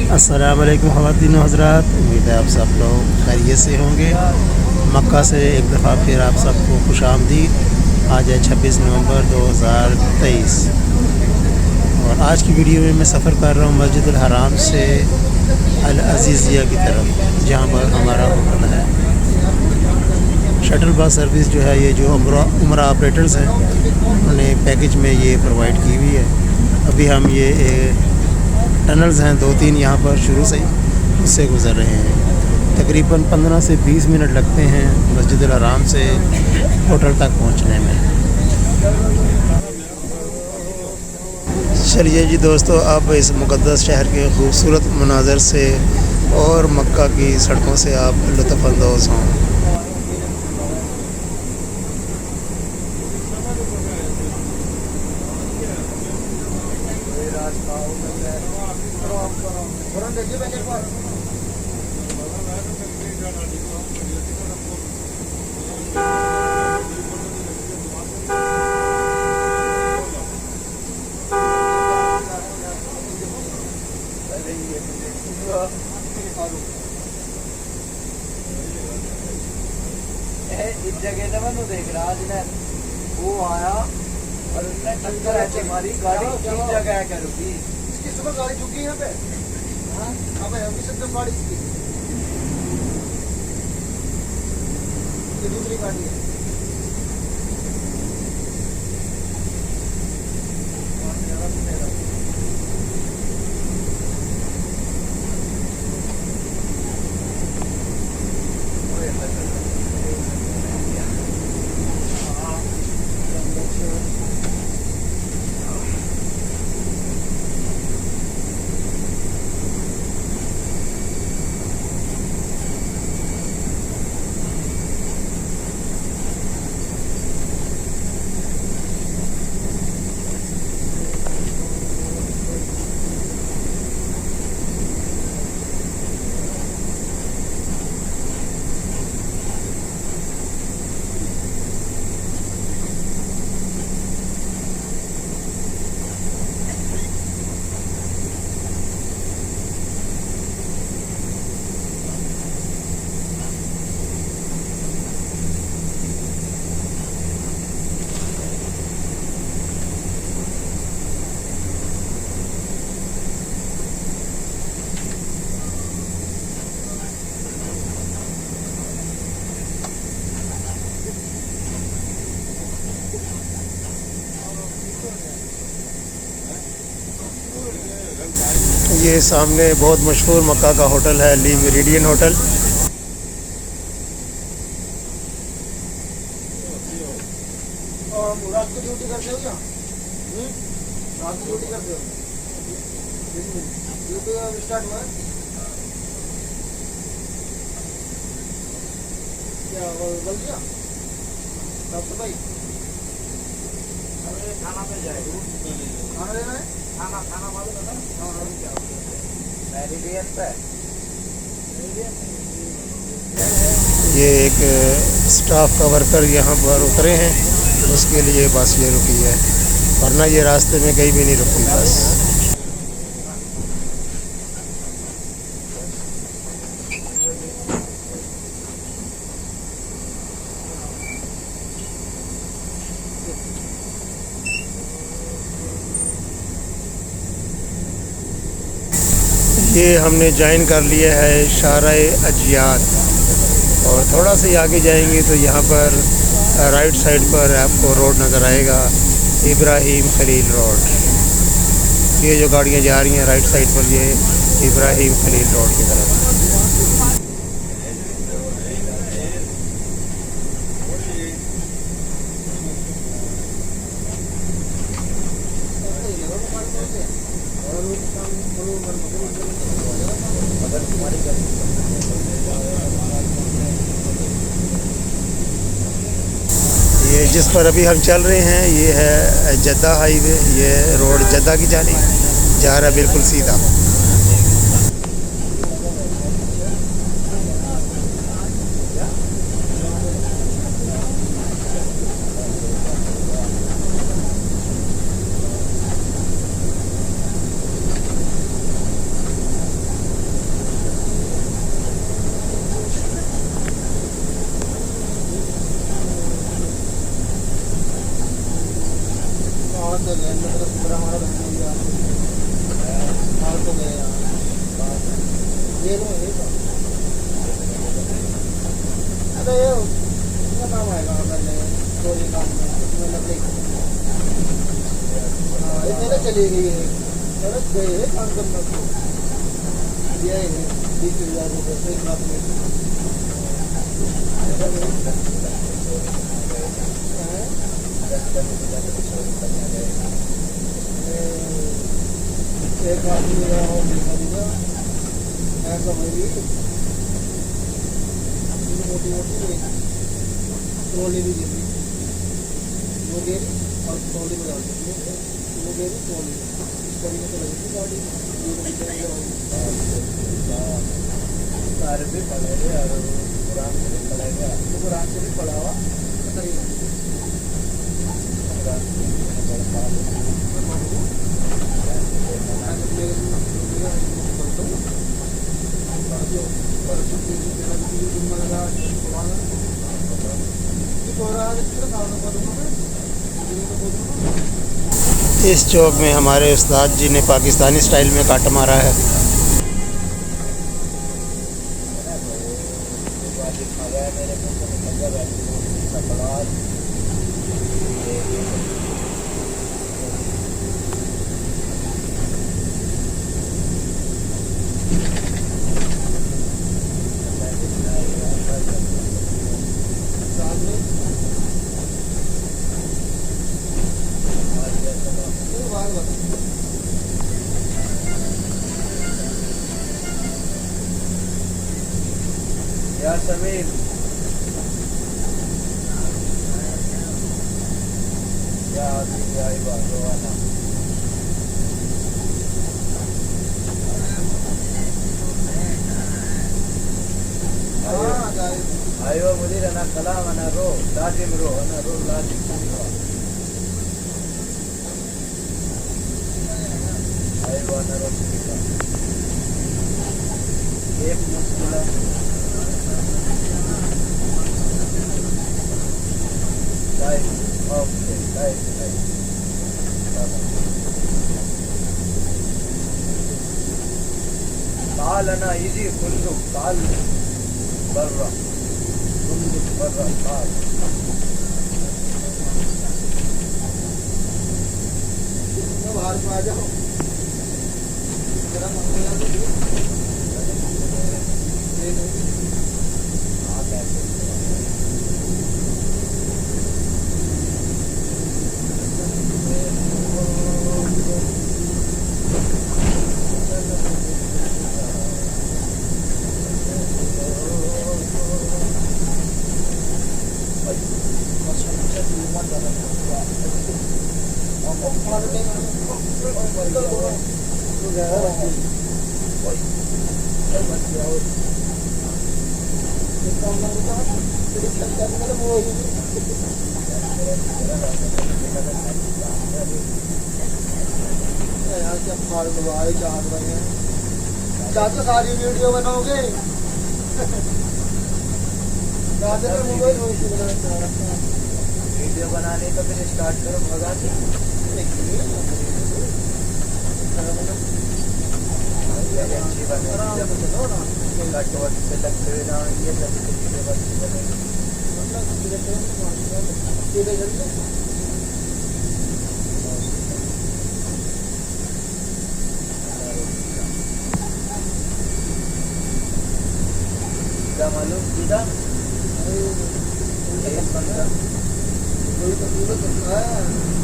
अस्सलाम वालेकुम ख़वातीन व हज़रात, उम्मीद है आप सब लोग खैरियत से होंगे। मक्का से एक दफ़ा फिर आप सबको खुश आमदीद। आज है 26 नवंबर 2023 और आज की वीडियो में मैं सफ़र कर रहा हूँ मस्जिद अल हराम से अल अज़ीज़िया की तरफ, जहाँ पर हमारा होटल है। शटल बस सर्विस जो है, ये जो उम्रा ऑपरेटर्स हैं उन्होंने पैकेज में ये प्रोवाइड की हुई है। अभी हम ये टनल्स हैं 2-3 यहाँ पर शुरू से ही उससे गुज़र रहे हैं। तकरीबन 15 से 20 मिनट लगते हैं मस्जिद अल हराम से होटल तक पहुँचने में। चलिए जी दोस्तों, अब इस मुक़द्दस शहर के खूबसूरत मनाज़र से और मक्का की सड़कों से आप लुत्फ़अंदोज़ हों। इस जगह से मैं देख रहा जिन्हें वो आया और उसने टक्कर ऐसे मारी, गाड़ी किस जगह क्या रुकी। इसकी सुबह गाड़ी रुकी यहाँ पे। हाँ अब अभी से गाड़ी इसकी ये दूसरी गाड़ी है। ये सामने बहुत मशहूर मक्का का होटल है, ली मेरिडियन होटल। रात को ड्यूटी करते हो क्या? रात को ड्यूटी करते हो? ड्यूटी अब स्टार्ट हुआ है क्या? बल गया डॉक्टर भाई? खाना पे जाएगा, खाना लेना है। खाना मालूम है ना? हाँ क्या मेरिडियन पे। ये एक स्टाफ का वर्कर यहाँ पर उतरे हैं, उसके लिए बस ये रुकी है, वरना ये रास्ते में कहीं भी नहीं रुकती बस। ये हमने ज्वाइन कर लिया है शाराए अजियात, और थोड़ा सा आगे जाएंगे तो यहाँ पर राइट साइड पर आपको रोड नज़र आएगा, इब्राहिम खलील रोड। ये जो गाड़ियाँ जा रही हैं राइट साइड पर, ये इब्राहिम खलील रोड की तरफ। ये जिस पर अभी हम चल रहे हैं ये है जद्दा हाईवे। ये रोड जद्दा की जानिब जा रहा है, बिल्कुल सीधा। ये लो ये तो अरे ये इसका नाम आएगा मैंने कोई काम में उसमें लकड़ी हाँ ये मेरे चली गई है सड़क गई है काम करना को दिया है 20,000 रुपये से 1 लाख में एक आदमी और देखा दिया ऐसा मेरी मोटी मोटी ट्रॉली भी गिरी वो गिरी और ट्रॉली में डाल दी वो गिरी ट्रॉली इस तरीके से लगी थी गाड़ी सारे भी पड़े हुए और कुरान से भी पड़ा गया तो कुरान से भी पड़ा हुआ इस चौक में हमारे उस्ताद जी ने पाकिस्तानी स्टाइल में काट मारा है। यार समीर क्या आदमी आई बात वाला ayo mudir anak kalam anak ro lazim ro lazim ayo anak ro ये मुश्किल है राइट ओके राइट काल अना इजी कुंदु काल बर्रा कुंदु बर्रा काल बाहर को आ जाओ जरा मंगला दो चाचा सारी वीडियो बनाओगे मोबाइल वीडियो बनाने का फिर स्टार्ट करो भगा के अच्छी बात है से लगते हुए जाएंगे क्या मालूम सीधा एक बंदा कोई तो पूरा करता है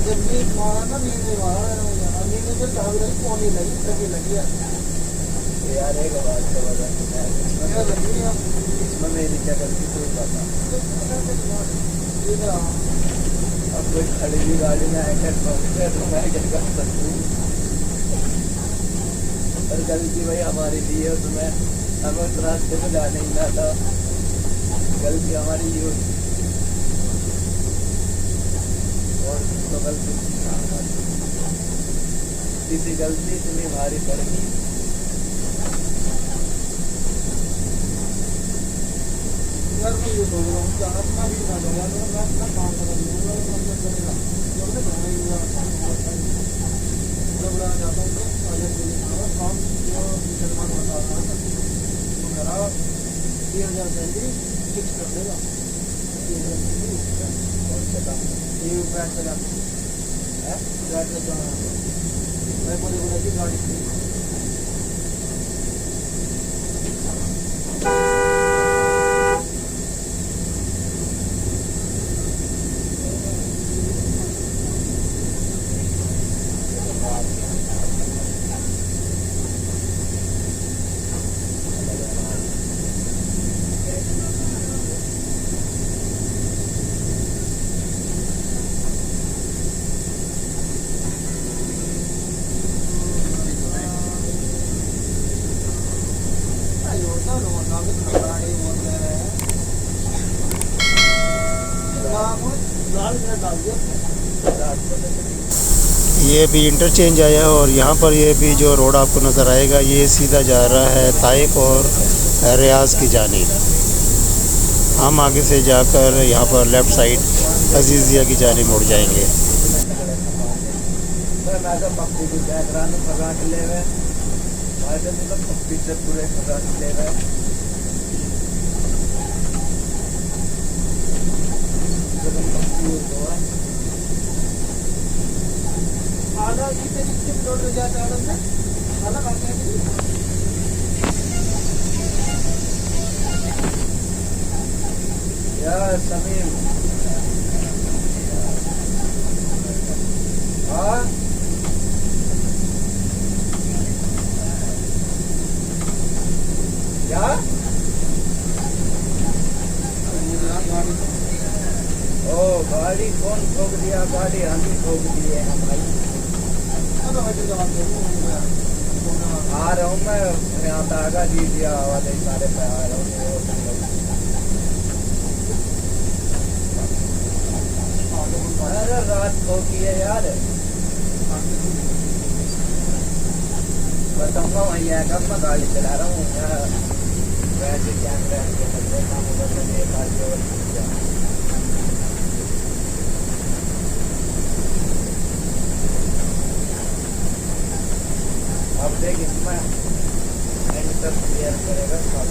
जब नींद मारा ना नींद में मारा नींद में चाबी लगी कौन लगी सभी लगी यार एक बात तो बता इसमें मेरी क्या गलती कोई पता अब कोई खड़ी हुई गाड़ी में आकर तो मैं क्या कर सकती हूँ और गलती भाई हमारी थी उसमें, हमें उस रास्ते को जाने ही ना था, गलती हमारी ही हुई। और तो गलती किसी गलती इतनी भारी पड़ेगी। यार मैं ये बोल रहा हूँ कि अपना भी ना जाए, मैं अपना काम कर लूँगा, मैं करेगा जब मैं घूमेगा जब रहा जाता हूँ तो अलग से काम जो मुसलमान बता रहा है तो मेरा 3000 सैलरी फिक्स कर देगा। 3000 ये फ्लैट चला है, फ्लैट चला मैं बोले कि गाड़ी ये भी इंटरचेंज आया और यहाँ पर ये भी जो रोड आपको नज़र आएगा ये सीधा जा रहा है ताइफ और रियाज की जानिब। हम आगे से जाकर यहाँ पर लेफ़्ट साइड अजीज़िया की जानिब मुड़ जाएंगे। आधा किलोमीटर जाता है अलग आते हैं। यार समीम हाँ क्या ओ गाड़ी कौन ठोक दिया? गाड़ी हम ही ठोक दिए हैं भाई। आ रहा हूँ मैं यहाँ पे आगा दीजिए वाले सारे पे आ रहा हूँ। अरे रात ठोकी है यार, बताऊंगा वही है कब मैं गाड़ी चला रहा हूँ यार। वैसे क्या काम अब देख इसमें एंटर क्लियर करेगा सब।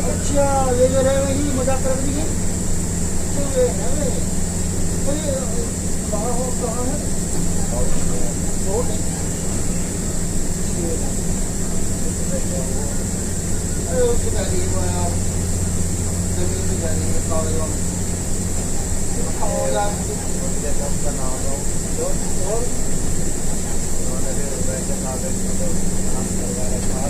अच्छा ये जो है वही मजाक कर दी है तो ये है कहाँ हो कहाँ है रोड अरे उसकी गाड़ी है यार जमीन की गाड़ी है कागज वाली का नाम हो और उन्होंने भी वैसे कागज नाम करवा रखा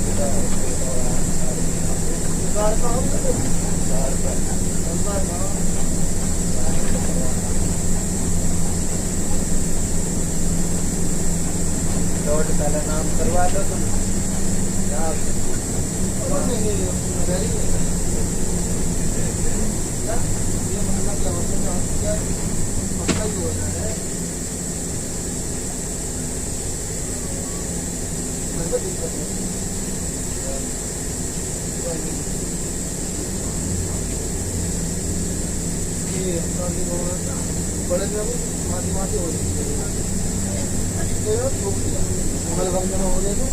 रोड पहले नाम करवा दो तुम ये महीना क्या मसला ही हो रहा है। दिक्कत नहीं बड़े माती माती हो रही हो गए तो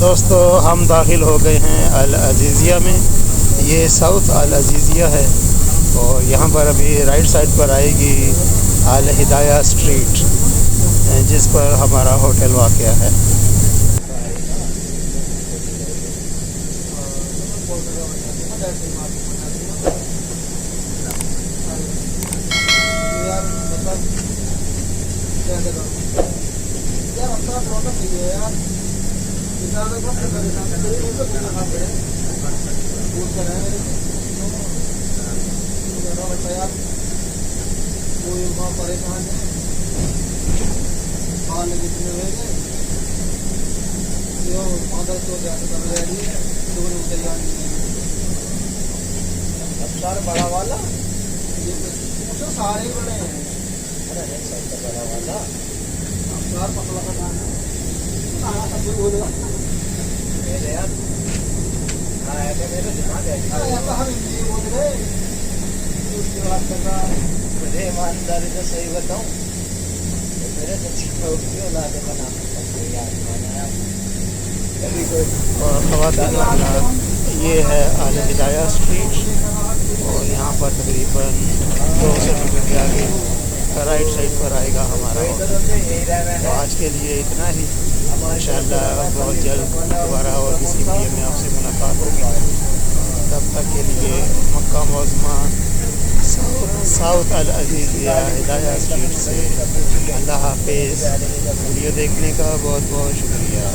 दोस्तों हम दाखिल हो गए हैं अल अजीज़िया में। ये साउथ अल अजीज़िया है और यहाँ पर अभी राइट साइड पर आएगी अल हिदाया स्ट्रीट, जिस पर हमारा होटल वाक़या है। परेशान है यो फादर तो जाते कर रही है तो वो तैयार नहीं है। अवतार बड़ा वाला ये तो सारे ही बड़े हैं। अरे एक साइड का बड़ा वाला अवतार पतला का गाना आना सब बोलेगा मेरे यार। हाँ ऐसे मेरे दिमाग है यार तो हम हिंदी बोल रहे उसकी बात कर रहा मुझे ईमानदारी से सही बताऊं तो मेरे से क्यों ला दे बना सकते यार बनाया कभी कोई। और ख़वातीन हज़रात, ये है अल हिदाया स्ट्रीट और यहाँ पर तकरीबन 200 मीटर के आगे राइट साइड पर आएगा हमारा होटल। तो आज के लिए इतना ही, इंशाअल्लाह बहुत जल्द दोबारा और किसी वीडियो में आपसे मुलाकात होगी। तब तक के लिए मक्का मौज़मा साउथ अल अजीज़िया हिदाया स्ट्रीट से अल्लाह हाफिज़। वीडियो देखने का बहुत बहुत शुक्रिया।